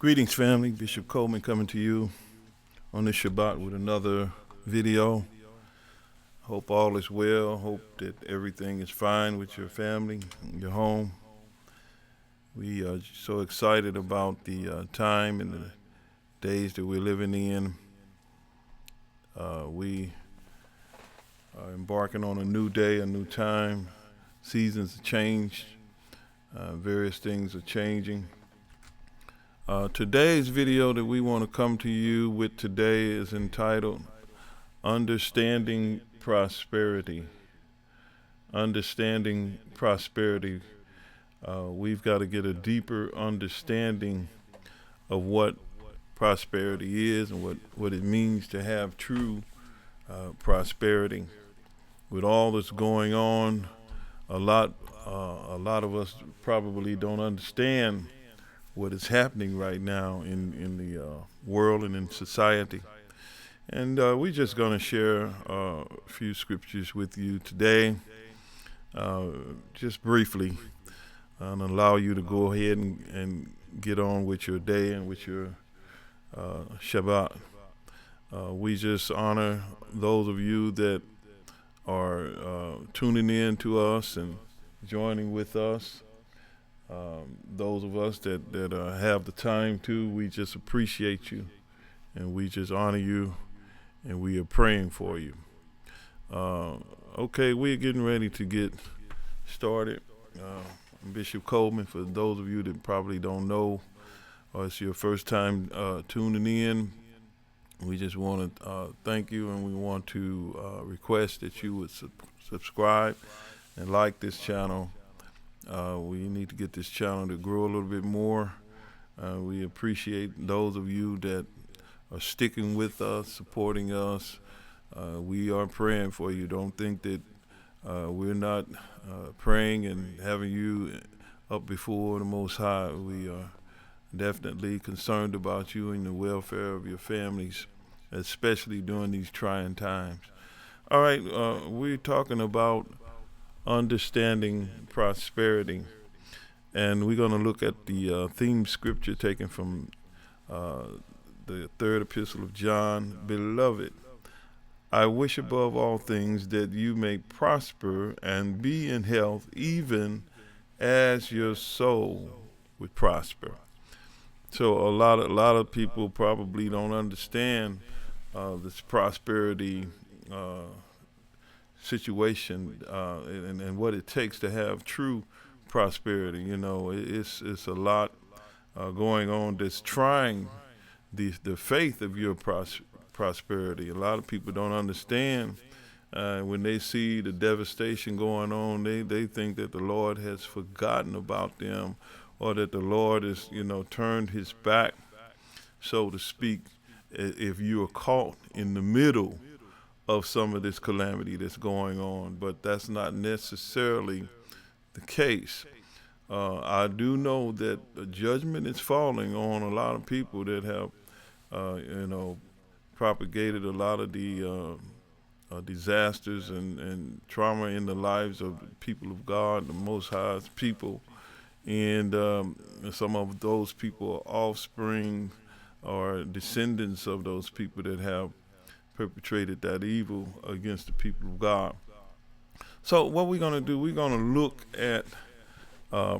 Greetings, family. Bishop Coleman coming to you on this Shabbat with another video. Hope all is well. Hope that everything is fine with your family, your home. We are so excited about the time and the days that we're living in. We are embarking on a new day, a new time. Seasons have changed. Various things are changing. Today's video that we want to come to you with today is entitled Understanding Prosperity. Understanding Prosperity. We've got to get a deeper understanding of what prosperity is and what it means to have true prosperity. With all that's going on, a lot of us probably don't understand what is happening right now in the world and in society. And we're just going to share a few scriptures with you today, just briefly, and allow you to go ahead and get on with your day and with your Shabbat. We just honor those of you that are tuning in to us and joining with us. Those of us that have the time to, we just appreciate you, and we just honor you, and we are praying for you. Okay, we're getting ready to get started. I'm Bishop Coleman. For those of you that probably don't know, or it's your first time tuning in, we just want to thank you, and we want to request that you would subscribe and like this channel. We need to get this channel to grow a little bit more. We appreciate those of you that are sticking with us, supporting us. We are praying for you. Don't think that we're not praying and having you up before the Most High. We are definitely concerned about you and the welfare of your families, especially during these trying times. All right, we're talking about understanding prosperity, and we're going to look at the theme scripture taken from the third epistle of John. Beloved, I wish above all things that you may prosper and be in health, even as your soul would prosper. So a lot of people probably don't understand this prosperity situation and what it takes to have true prosperity. You know, it's a lot going on that's trying the faith of your prosperity. A lot of people don't understand when they see the devastation going on. They think that the Lord has forgotten about them, or that the Lord is, turned his back, so to speak, if you are caught in the middle of some of this calamity that's going on. But that's not necessarily the case. I do know that the judgment is falling on a lot of people that have, propagated a lot of the disasters and trauma in the lives of the people of God, the Most High's people. And some of those people are offspring or descendants of those people that have perpetrated that evil against the people of God. So what we're going to do, we're going to look at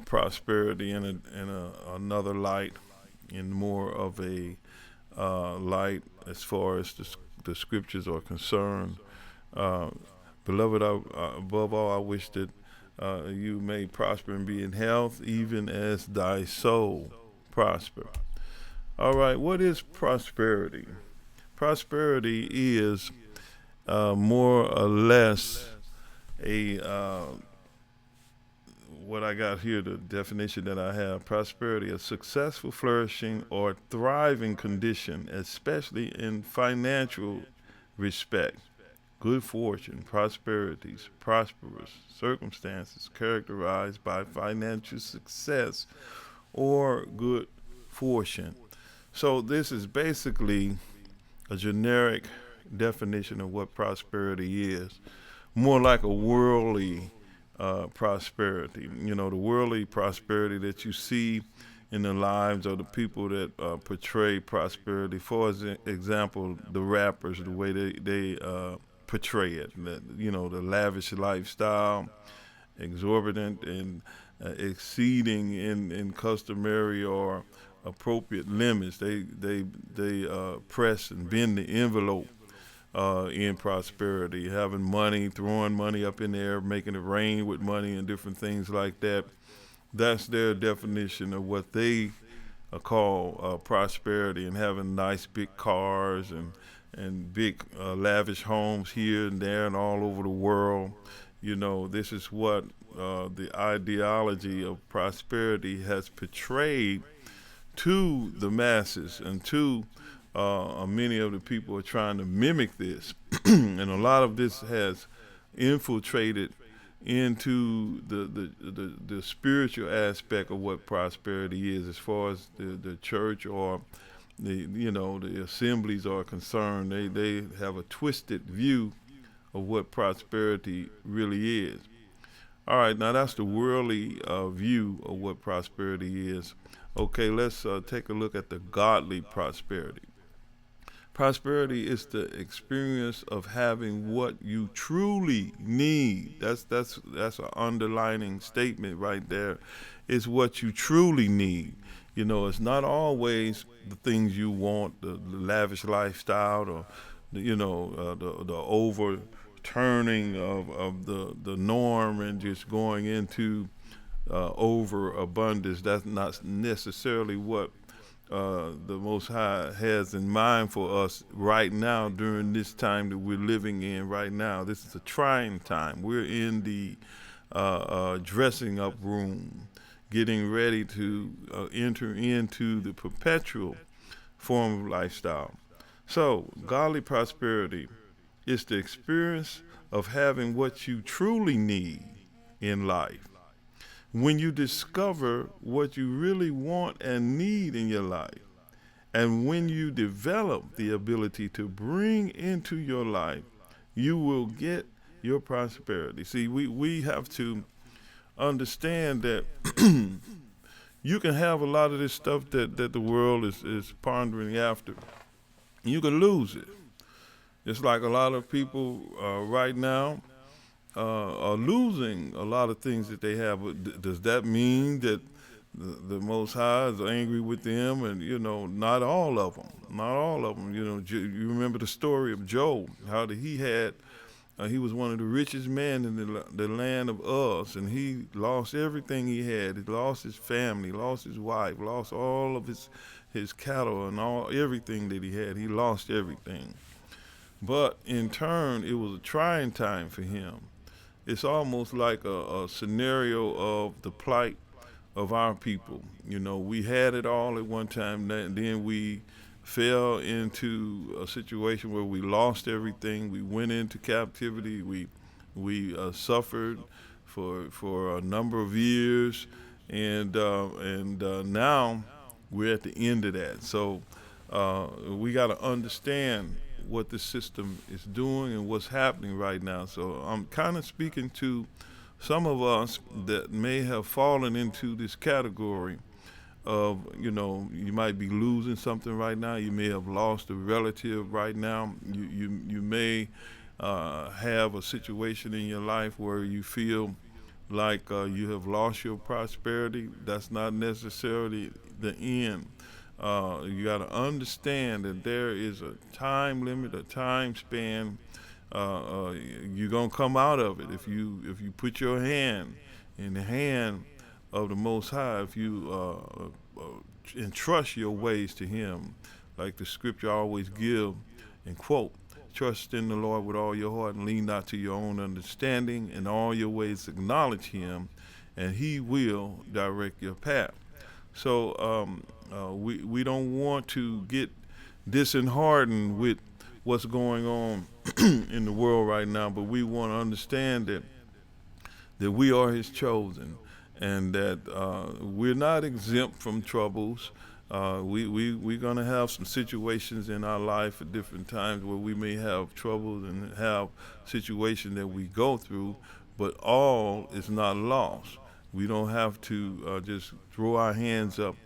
prosperity in another light, in more of a light as far as the scriptures are concerned. Beloved, above all, I wish that you may prosper and be in health, even as thy soul prosper. All right, what is prosperity? Prosperity is more or less what I got here, the definition that I have: prosperity, a successful, flourishing, or thriving condition, especially in financial respect. Good fortune, prosperities, prosperous circumstances characterized by financial success or good fortune. So this is basically a generic definition of what prosperity is, more like a worldly prosperity. The worldly prosperity that you see in the lives of the people that portray prosperity. For example, the rappers, the way they portray it, the lavish lifestyle, exorbitant and exceeding in customary or appropriate limits. They press and bend the envelope in prosperity, having money, throwing money up in the air, making it rain with money, and different things like that. That's their definition of what they call prosperity, and having nice big cars and big lavish homes here and there and all over the world. This is what the ideology of prosperity has portrayed to the masses, and to many of the people are trying to mimic this. And a lot of this has infiltrated into the spiritual aspect of what prosperity is, as far as the church or the assemblies are concerned. They have a twisted view of what prosperity really is. All right, now that's the worldly view of what prosperity is. Okay, let's take a look at the godly prosperity. Prosperity is the experience of having what you truly need. That's an underlining statement right there. It's what you truly need. It's not always the things you want, the lavish lifestyle, or the overturning of the norm and just going into overabundance. That's not necessarily what the Most High has in mind for us right now, during this time that we're living in right now. This is a trying time. We're in the dressing up room, getting ready to enter into the perpetual form of lifestyle. So, godly prosperity is the experience of having what you truly need in life. When you discover what you really want and need in your life, and when you develop the ability to bring into your life, you will get your prosperity. See, we have to understand that you can have a lot of this stuff that the world is pondering after. You can lose it. It's like a lot of people right now are losing a lot of things that they have. Does that mean that the Most High is angry with them? And not all of them. Not all of them. You remember the story of Job, how that he was one of the richest men in the land of Uz, and he lost everything he had. He lost his family, lost his wife, lost all of his cattle and everything that he had. He lost everything. But in turn, it was a trying time for him. It's almost like a scenario of the plight of our people. We had it all at one time, and then we fell into a situation where we lost everything. We went into captivity. We suffered for a number of years, and now we're at the end of that. So we got to understand what the system is doing and what's happening right now. So I'm kind of speaking to some of us that may have fallen into this category of, you might be losing something right now. You may have lost a relative right now. You may have a situation in your life where you feel like you have lost your prosperity. That's not necessarily the end. You got to understand that there is a time limit, a time span. You're gonna come out of it if you put your hand in the hand of the Most High. If you entrust your ways to Him, like the scripture always give and quote: "Trust in the Lord with all your heart and lean not to your own understanding. In all your ways acknowledge Him, and He will direct your path." So we don't want to get disheartened with what's going on in the world right now, but we want to understand that we are His chosen, and that we're not exempt from troubles. We're going to have some situations in our life at different times where we may have troubles and have situations that we go through, but all is not lost. We don't have to just throw our hands up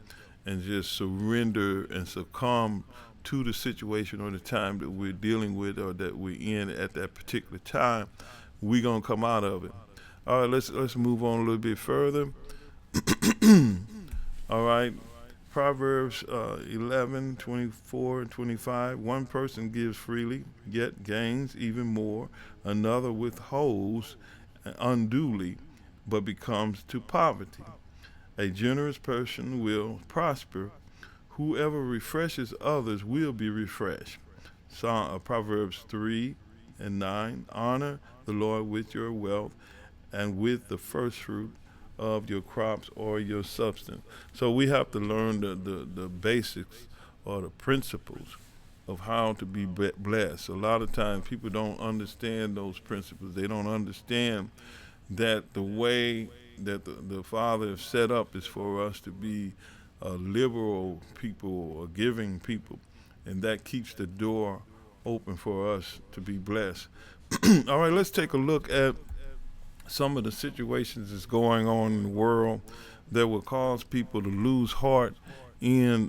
and just surrender and succumb to the situation or the time that we're dealing with or that we're in at that particular time, we're gonna come out of it. All right, let's move on a little bit further. All right, Proverbs 11:24 and 25. One person gives freely, yet gains even more. Another withholds unduly, but becomes to poverty. A generous person will prosper. Whoever refreshes others will be refreshed. Proverbs 3 and 9. Honor the Lord with your wealth and with the first fruit of your crops or your substance. So we have to learn the basics or the principles of how to be blessed. A lot of times people don't understand those principles. They don't understand that the way that the Father has set up is for us to be liberal people or giving people, and that keeps the door open for us to be blessed. All right, let's take a look at some of the situations that's going on in the world that will cause people to lose heart in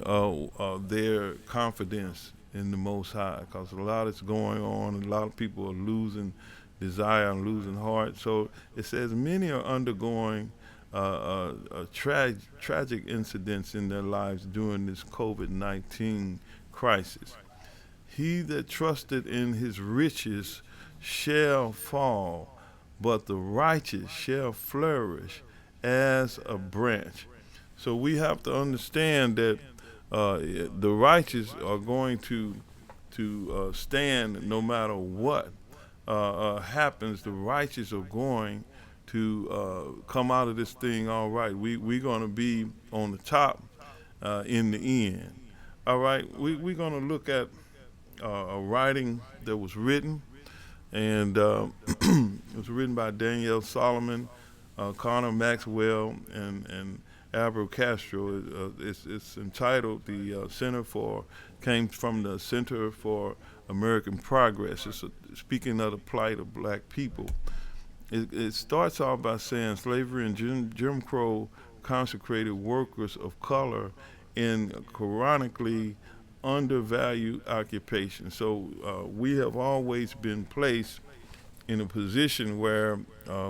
their confidence in the Most High, because a lot is going on, and a lot of people are losing desire and losing heart. So it says many are undergoing tragic incidents in their lives during this COVID-19 crisis. He that trusted in his riches shall fall, but the righteous shall flourish as a branch. So we have to understand that the righteous are going to stand no matter what happens. The righteous are going to come out of this thing all right. We're going to be on the top in the end. All right, we're going to look at a writing that was written, and it was written by Daniel Solomon, Connor Maxwell, and Abel Castro. It's entitled came from the Center for American Progress. It's speaking of the plight of black people. It starts off by saying slavery and Jim Crow consecrated workers of color in chronically undervalued occupation. So we have always been placed in a position where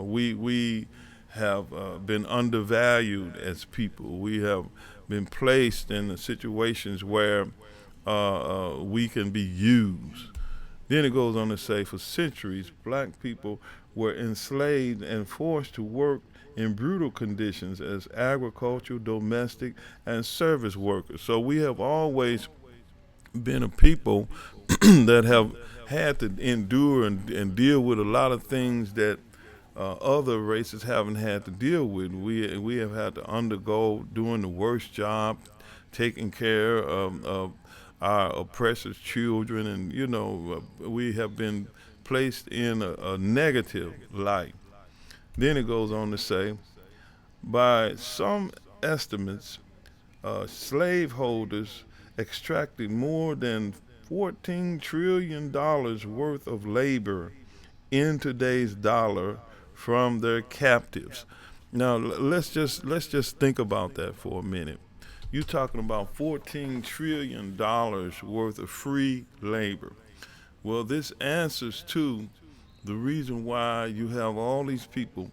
we have been undervalued as people. We have been placed in situations where we can be used. Then it goes on to say, for centuries, black people were enslaved and forced to work in brutal conditions as agricultural, domestic, and service workers. So we have always been a people that have had to endure and deal with a lot of things that other races haven't had to deal with. We have had to undergo doing the worst job, taking care of our oppressors' children, and we have been placed in a negative light. Then it goes on to say, by some estimates, slaveholders extracted more than $14 trillion worth of labor in today's dollar from their captives. Now let's just think about that for a minute. You're talking about $14 trillion worth of free labor. Well, this answers to the reason why you have all these people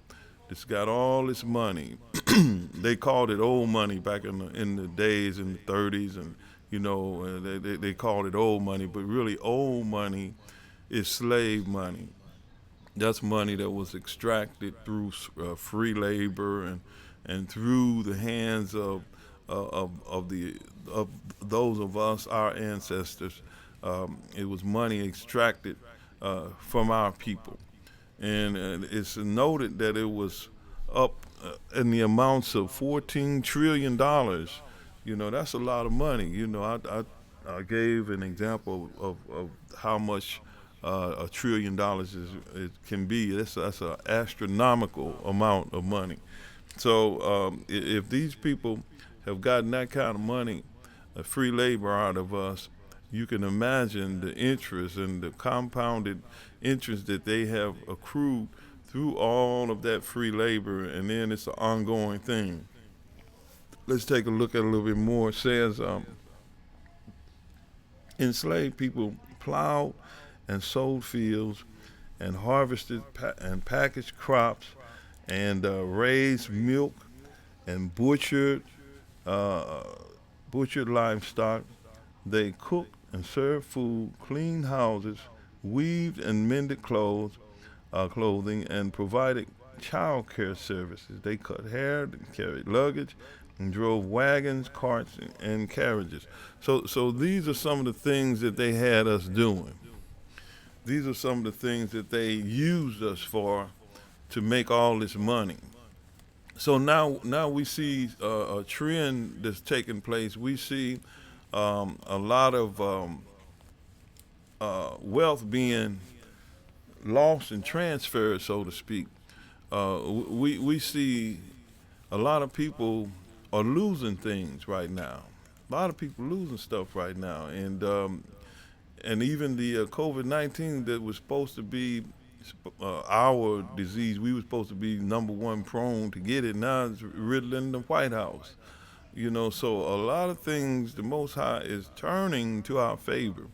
that's got all this money. They called it old money back in the days in the 30s, and they called it old money, but really old money is slave money. That's money that was extracted through free labor and through the hands of those of us, our ancestors. It was money extracted from our people, and it's noted that it was up in the amounts of $14 trillion. That's a lot of money. I gave an example of how much $1 trillion it can be. That's an astronomical amount of money. So if these people have gotten that kind of money, free labor out of us, you can imagine the interest and the compounded interest that they have accrued through all of that free labor, and then it's an ongoing thing. let's take a look at a little bit more. It says enslaved people plowed and sowed fields and harvested and packaged crops and raised milk and uh, butchered livestock. They cooked and served food, cleaned houses, weaved and mended clothing, and provided child care services. They cut hair, carried luggage, and drove wagons, carts, and carriages. So these are some of the things that they had us doing. These are some of the things that they used us for to make all this money. So now we see a trend that's taking place. We see a lot of wealth being lost and transferred, so to speak. We see a lot of people are losing things right now. A lot of people losing stuff right now, and even the COVID-19 that was supposed to be our disease, we were supposed to be number one prone to get it. Now it's riddling the White House. So a lot of things, the Most High is turning to our favor.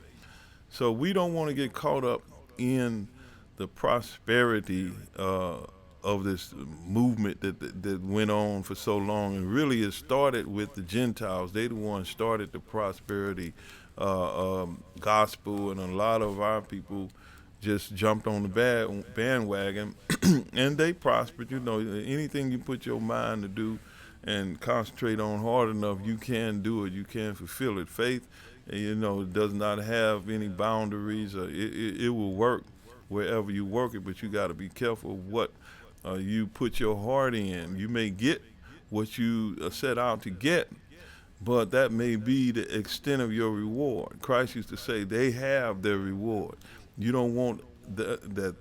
So we don't want to get caught up in the prosperity of this movement that went on for so long, and really it started with the Gentiles. They the ones started the prosperity gospel, and a lot of our people just jumped on the bandwagon and they prospered. Anything you put your mind to do and concentrate on hard enough, you can do it. You can fulfill it. Faith, does not have any boundaries. It will work wherever you work it, but you got to be careful of what you put your heart in. You may get what you set out to get, but that may be the extent of your reward. Christ used to say they have their reward. You don't want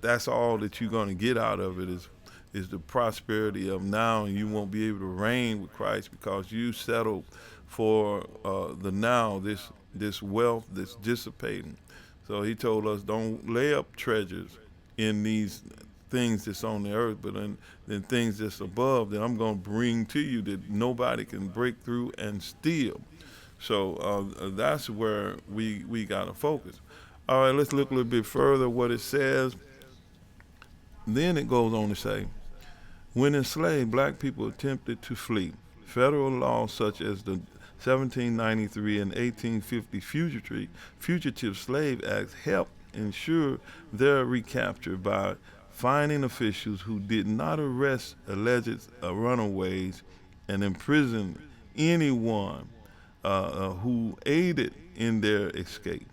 that's all that you're going to get out of it is the prosperity of now, and you won't be able to reign with Christ because you settled for the now, this wealth that's dissipating. So he told us, don't lay up treasures in these things that's on the earth, but in things that's above that I'm going to bring to you that nobody can break through and steal. So that's where we got to focus. All right, let's look a little bit further what it says. Then it goes on to say, when enslaved, black people attempted to flee. Federal laws such as the 1793 and 1850 Fugitive Slave Acts helped ensure their recapture by fining officials who did not arrest alleged runaways and imprison anyone who aided in their escape.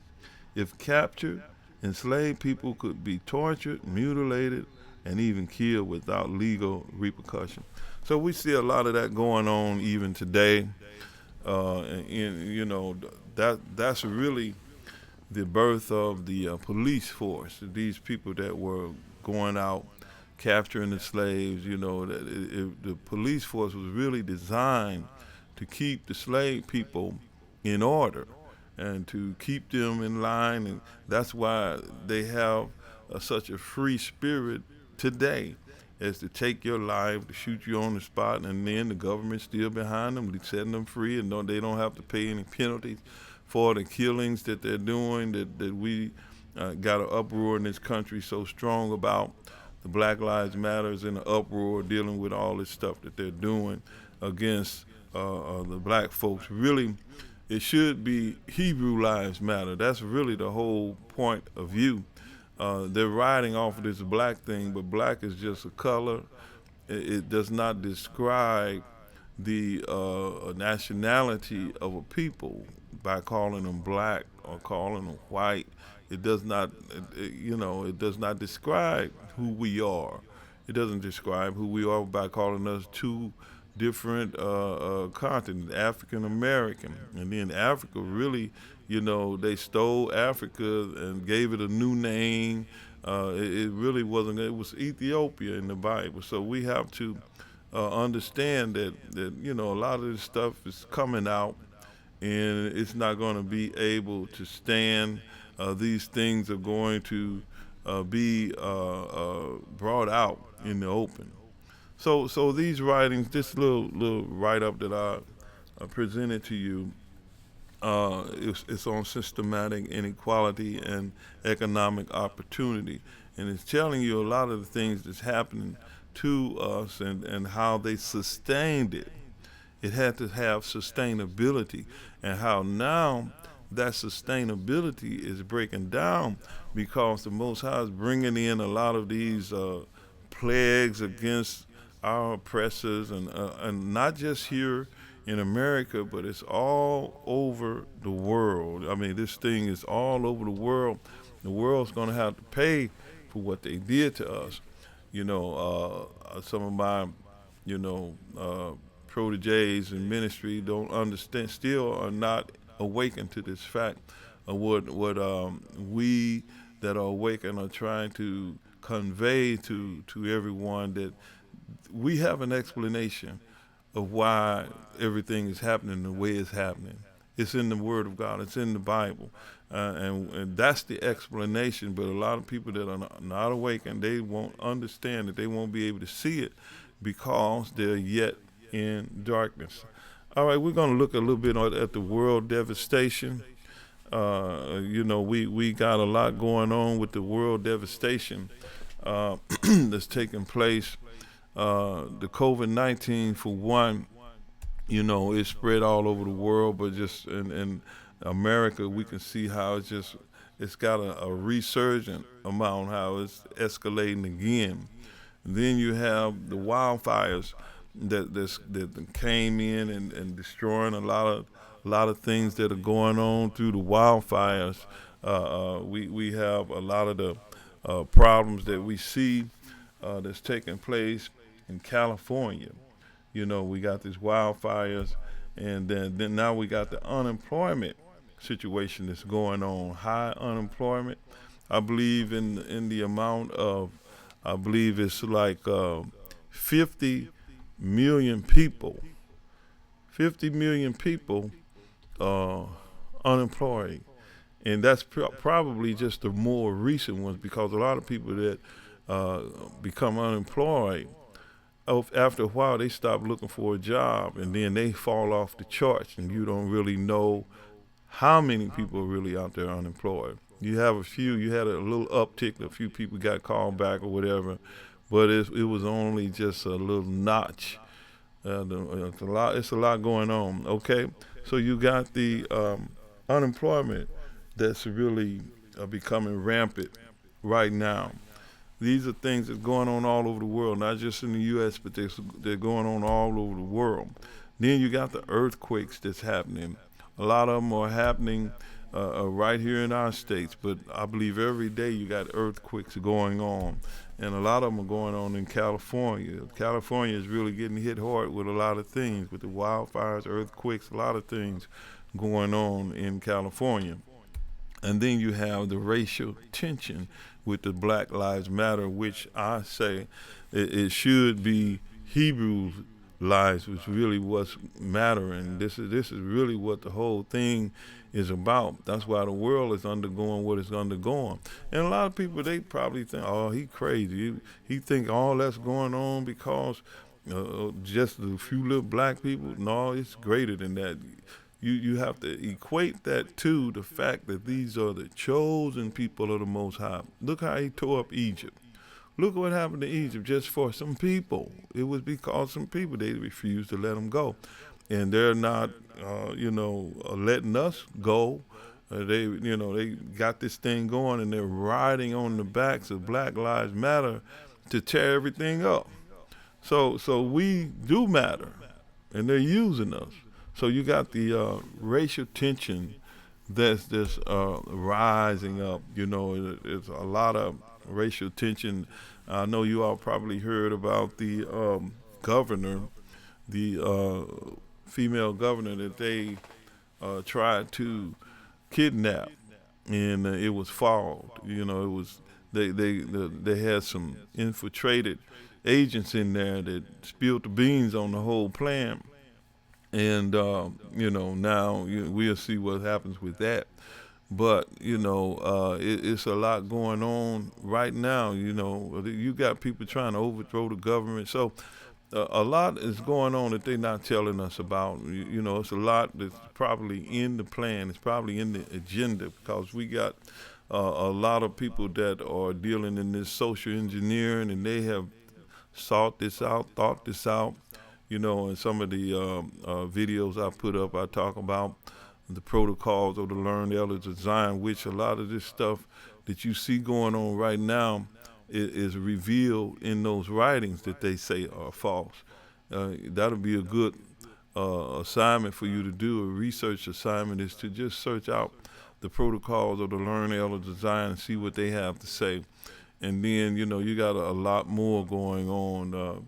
If captured, enslaved people could be tortured, mutilated, and even killed without legal repercussion. So we see a lot of that going on even today. That's really the birth of the police force. These people that were going out capturing the slaves. The police force was really designed to keep the slave people in order and to keep them in line, and that's why they have such a free spirit today, is to take your life, to shoot you on the spot, and then the government's still behind them, setting them free, and they don't have to pay any penalties for the killings that they're doing, that we got an uproar in this country so strong about. The Black Lives Matters in the uproar dealing with all this stuff that they're doing against the black folks. Really, it should be Hebrew Lives Matter. That's really the whole point of view. They're riding off of this black thing, but black is just a color. It does not describe the nationality of a people by calling them black or calling them white. It does not, it does not describe who we are. It doesn't describe who we are by calling us two different continents, African American. And then Africa really, they stole Africa and gave it a new name. It really wasn't, it was Ethiopia in the Bible. So we have to understand that a lot of this stuff is coming out and it's not going to be able to stand. These things are going to be brought out in the open. So these writings, this little write-up that presented to you. It's on systematic inequality and economic opportunity, and it's telling you a lot of the things that's happening to us and how they sustained it. It had to have sustainability, and how now that sustainability is breaking down because the Most High is bringing in a lot of these plagues against our oppressors, and not just here in America, but it's all over the world. I mean, this thing is all over the world. The world's going to have to pay for what they did to us. Some of my, you know, proteges in ministry don't understand, still are not awakened to this fact of what we that are awakened are trying to convey to everyone, that we have an explanation of why everything is happening the way it's happening. It's in the Word of God. It's in the Bible, and that's the explanation. But a lot of people that are not awakened, they won't understand it. They won't be able to see it because they're yet in darkness. All right, we're going to look a little bit at the world devastation. We got a lot going on with the world devastation that's taking place. The COVID-19, for one, it's spread all over the world, but just in America, we can see how it's got a resurgent amount, how it's escalating again. And then you have the wildfires that came in and destroying a lot of things that are going on through the wildfires. We have a lot of the problems that we see that's taking place in California. We got these wildfires, and then now we got the unemployment situation that's going on. High unemployment. I believe in the amount of, I believe it's like 50 million people. 50 million people unemployed. And that's probably just the more recent ones, because a lot of people that become unemployed, after a while they stop looking for a job, and then they fall off the charts, and you don't really know how many people are really out there unemployed. You have a few, you had a little uptick, a few people got called back or whatever, but it was only just a little notch. It's a lot going on. Okay, so you got the unemployment that's really becoming rampant right now. These are things that's going on all over the world, not just in the U.S., but they're going on all over the world. Then you got the earthquakes that's happening. A lot of them are happening right here in our states, but I believe every day you got earthquakes going on. And a lot of them are going on in California. California is really getting hit hard with a lot of things, with the wildfires, earthquakes, a lot of things going on in California. And then you have the racial tension with the Black Lives Matter, which I say it should be Hebrews' lives, which really what's mattering. This is really what the whole thing is about. That's why the world is undergoing what it's undergoing. And a lot of people, they probably think, oh, he crazy. He think all that's going on because just a few little black people. No, it's greater than that. You have to equate that to the fact that these are the chosen people of the Most High. Look how he tore up Egypt. Look what happened to Egypt just for some people. It was because some people, they refused to let them go. And they're not, letting us go. They got this thing going, and they're riding on the backs of Black Lives Matter to tear everything up. So we do matter, and they're using us. So you got the racial tension that's rising up. It's a lot of racial tension. I know you all probably heard about the governor, the female governor that they tried to kidnap, and it was foiled. It was they had some infiltrated agents in there that spilled the beans on the whole plan. And, now we'll see what happens with that. But, it's a lot going on right now. You got people trying to overthrow the government. So a lot is going on that they're not telling us about. You know, it's a lot that's probably in the plan. It's probably in the agenda because we got a lot of people that are dealing in this social engineering, and they have sought this out, thought this out. You know, in some of the videos I put up, I talk about the protocols of the learned elders of Zion, which a lot of this stuff that you see going on right now is revealed in those writings that they say are false. That'll be a good assignment for you to do. A research assignment is to just search out the protocols of the learned elders of Zion and see what they have to say. And then, you know, you got a lot more going on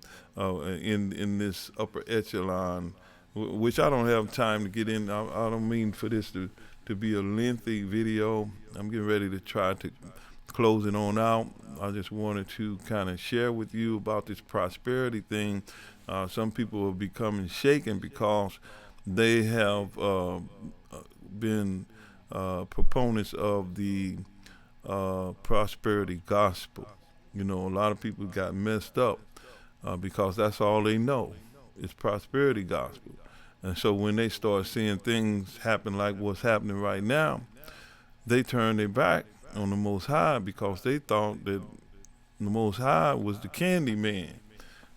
in this upper echelon, which I don't have time to get in. I don't mean for this to be a lengthy video. I'm getting ready to try to close it on out. I just wanted to kind of share with you about this prosperity thing. Some people are becoming shaken because they have been proponents of the prosperity gospel. You know, a lot of people got messed up because that's all they know is prosperity gospel. And so when they start seeing things happen like what's happening right now, they turn their back on the Most High because they thought that the Most High was the candy man.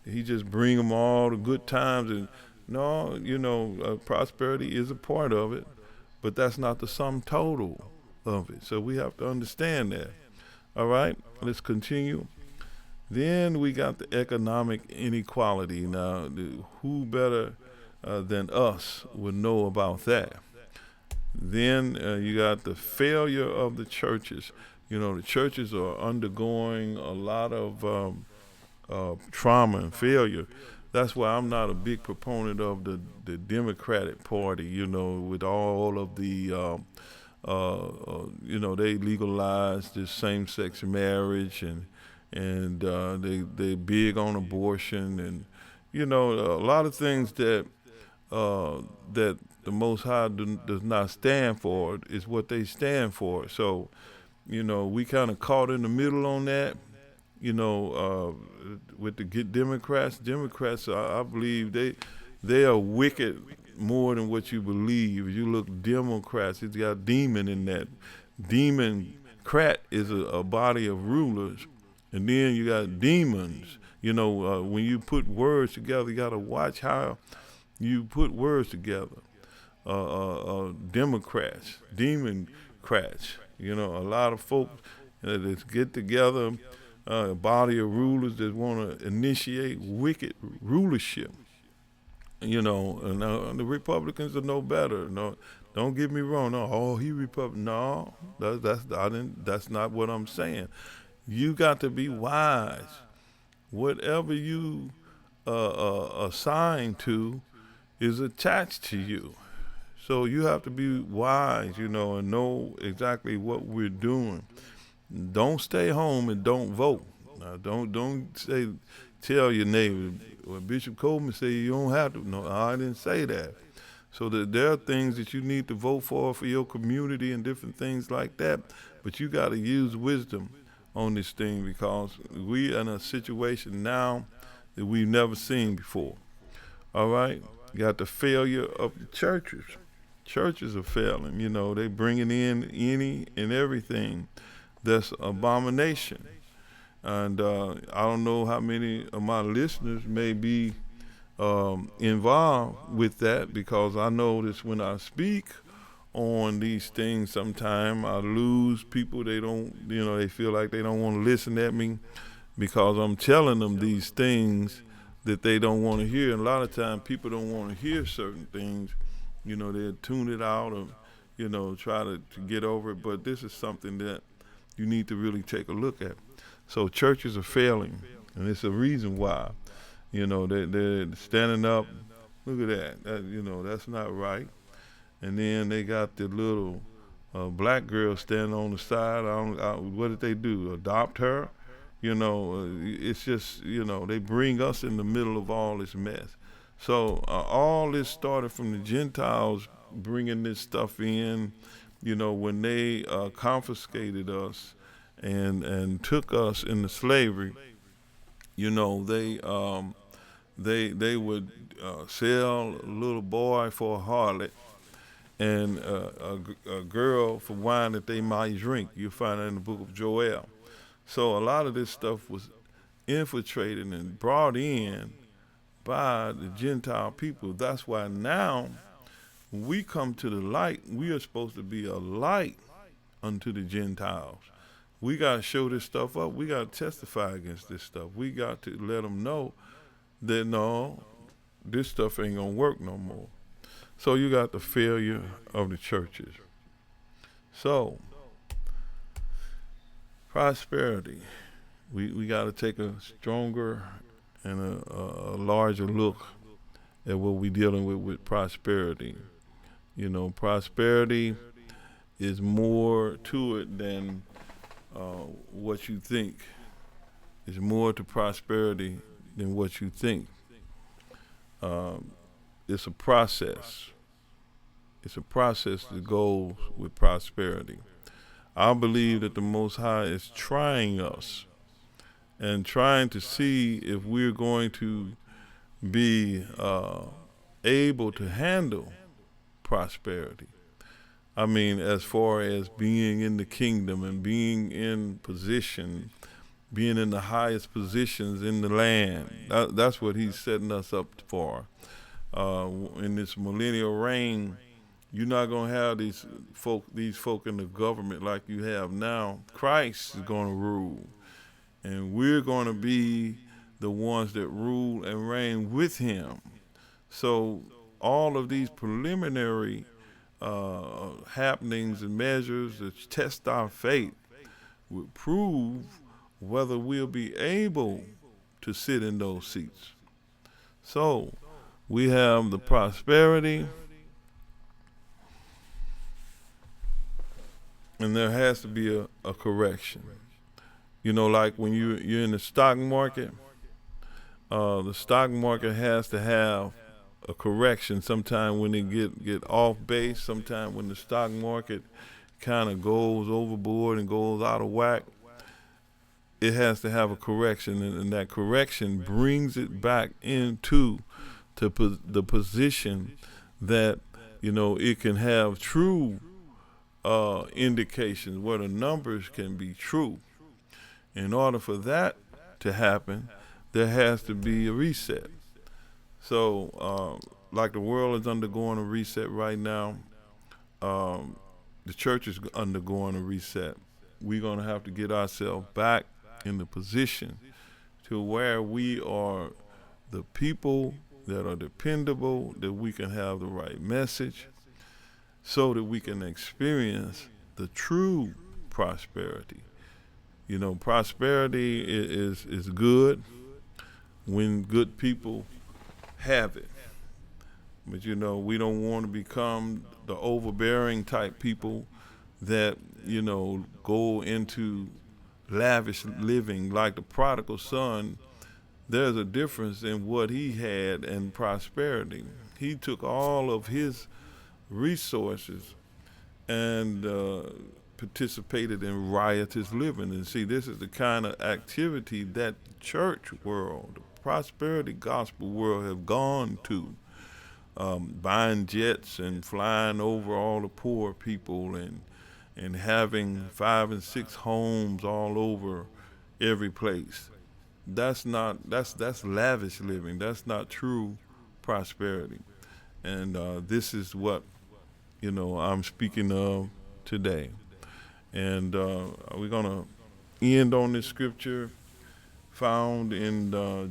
He just bring them all the good times. And no, you know, prosperity is a part of it, but that's not the sum total of it. So we have to understand that. All right, let's continue. Then we got the economic inequality. Now, who better than us would know about that? Then you got the failure of the churches. You know, the churches are undergoing a lot of trauma and failure. That's why I'm not a big proponent of the Democratic Party, you know, with all of the, you know, they legalized this same-sex marriage and they big on abortion and, you know, a lot of things that the Most High does not stand for is what they stand for. So, you know, we kind of caught in the middle on that. You know, with the Democrats, I believe they are wicked more than what you believe. If you look Democrats, it's got demon in that. Democrat is a body of rulers, and then you got demons. You know, when you put words together, you got to watch how you put words together. Democrats, democrats. You know, a lot of folks that get together. A body of rulers that want to initiate wicked rulership, you know, and the Republicans are no better. No, don't get me wrong. No, oh, he Republican. No, that's not what I'm saying. You got to be wise. Whatever you assigned to is attached to you. So you have to be wise, you know, and know exactly what we're doing. Don't stay home and don't vote. Now, don't tell your neighbor. Well, Bishop Coleman said you don't have to. No, I didn't say that. So there are things that you need to vote for your community and different things like that. But you got to use wisdom on this thing because we are in a situation now that we've never seen before. All right? You got the failure of the churches. Churches are failing. You know, they bringing in any and everything. That's abomination. And I don't know how many of my listeners may be involved with that because I notice when I speak on these things, sometimes I lose people. They don't, you know, they feel like they don't want to listen at me because I'm telling them these things that they don't want to hear. And a lot of times people don't want to hear certain things. You know, they'll tune it out or, you know, try to get over it. But this is something that you need to really take a look at. So churches are failing, and it's a reason why. You know, they're standing up. Look at that. You know, that's not right. And then they got the little black girl standing on the side. What did they do? Adopt her? You know, it's just, you know, they bring us in the middle of all this mess. So all this started from the Gentiles bringing this stuff in. You know, when they confiscated us and took us into slavery, you know, they they would sell a little boy for a harlot and a girl for wine that they might drink. You'll find that in the book of Joel. So a lot of this stuff was infiltrated and brought in by the Gentile people. That's why now when we come to the light, we are supposed to be a light unto the Gentiles. We got to show this stuff up. We got to testify against this stuff. We got to let them know that no, this stuff ain't going to work no more. So you got the failure of the churches. So, prosperity. We got to take a stronger and a larger look at what we're dealing with prosperity. You know, prosperity is more to it than what you think. There's more to prosperity than what you think. It's a process. It's a process that goes with prosperity. I believe that the Most High is trying us and trying to see if we're going to be able to handle prosperity. I mean, as far as being in the kingdom and being in position, being in the highest positions in the land. That's what he's setting us up for. In this millennial reign, you're not going to have these folk in the government like you have now. Christ is going to rule. And we're going to be the ones that rule and reign with him. So all of these preliminary happenings and measures that test our faith will prove whether we'll be able to sit in those seats. So we have the prosperity, and there has to be a correction. You know, like when you're in the stock market, the stock market has to have a correction sometime when it get off base, sometime when the stock market kind of goes overboard and goes out of whack. It has to have a correction, and that correction brings it back into the position that, you know, it can have true indications where the numbers can be true. In order for that to happen, there has to be a reset. So, like the world is undergoing a reset right now, the church is undergoing a reset. We're going to have to get ourselves back in the position to where we are the people that are dependable, that we can have the right message, so that we can experience the true prosperity. You know, prosperity is good when good people have it. But, you know, we don't want to become the overbearing type people that, you know, go into lavish living like the prodigal son. There's a difference in what he had and prosperity. He took all of his resources and participated in riotous living. And see, this is the kind of activity that the church world, the prosperity gospel world have gone to. Buying jets and flying over all the poor people and having 5 and 6 homes all over every place. That's lavish living. That's not true prosperity. And this is what, you know, I'm speaking of today. And we're going to end on this scripture found in the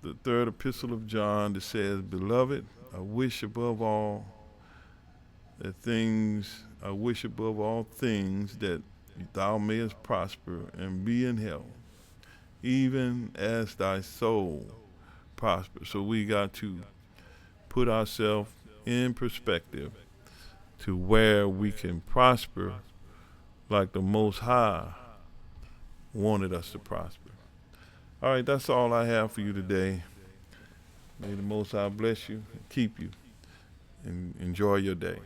3rd epistle of John that says, "Beloved, I wish above all things that thou mayest prosper and be in health, even as thy soul prospers." So we got to put ourselves in perspective to where we can prosper like the Most High wanted us to prosper. All right, that's all I have for you today. May the Most High bless you and keep you, and enjoy your day.